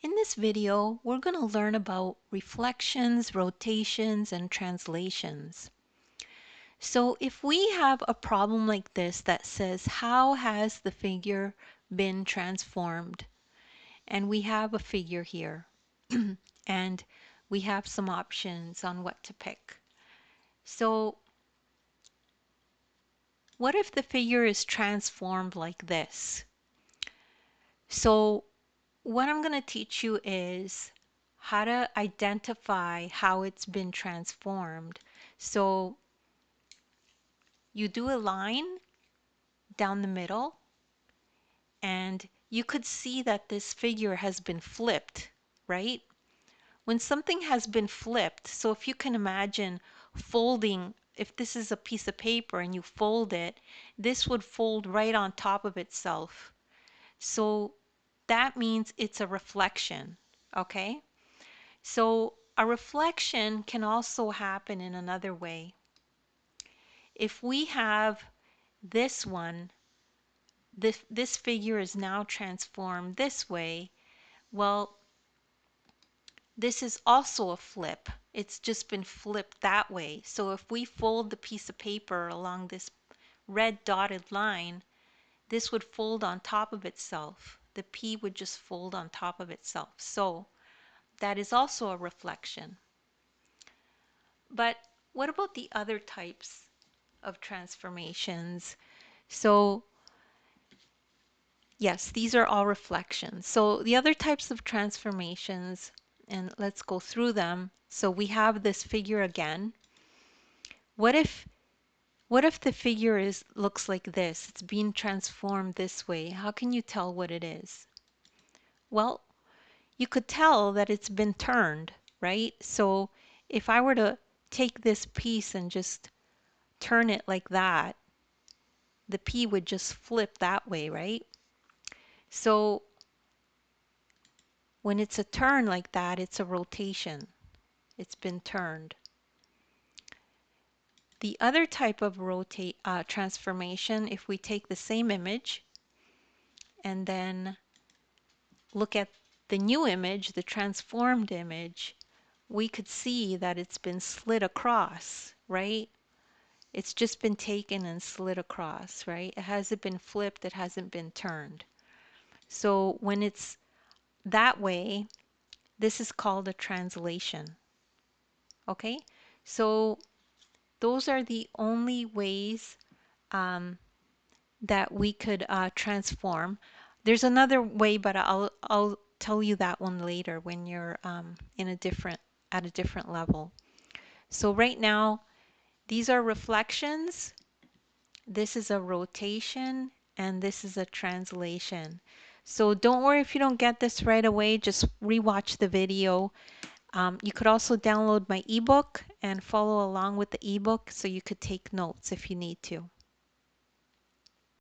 In this video, we're going to learn about reflections, rotations, and translations. So if we have a problem like this that says, how has the figure been transformed? And we have a figure here, and we have some options on what to pick. So what if the figure is transformed like this? So what I'm going to teach you is how to identify how it's been transformed. So you do a line down the middle, and you could see that this figure has been flipped, right? When something has been flipped, so if you can imagine folding, if this is a piece of paper and you fold it, this would fold right on top of itself. So that means it's a reflection, okay? So a reflection can also happen in another way. If we have this one, this figure is now transformed this way, well, this is also a flip. It's just been flipped that way. So if we fold the piece of paper along this red dotted line, this would fold on top of itself. The P would just fold on top of itself. So that is also a reflection. But what about the other types of transformations? So yes, these are all reflections. So the other types of transformations, and let's go through them. So we have this figure again. What if the figure looks like this? It's being transformed this way. How can you tell what it is? Well, you could tell that it's been turned, right? So if I were to take this piece and just turn it like that, the P would just flip that way, right? So when it's a turn like that, it's a rotation. It's been turned. The other type of transformation, if we take the same image and then look at the new image, the transformed image, we could see that it's been slid across, right? It's just been taken and slid across, right? It hasn't been flipped, it hasn't been turned. So when it's that way, this is called a translation. Okay, so those are the only ways that we could transform. There's another way, but I'll tell you that one later when you're at a different level. So right now, these are reflections. This is a rotation, and this is a translation. So don't worry if you don't get this right away. Just rewatch the video. You could also download my ebook and follow along with the ebook so you could take notes if you need to.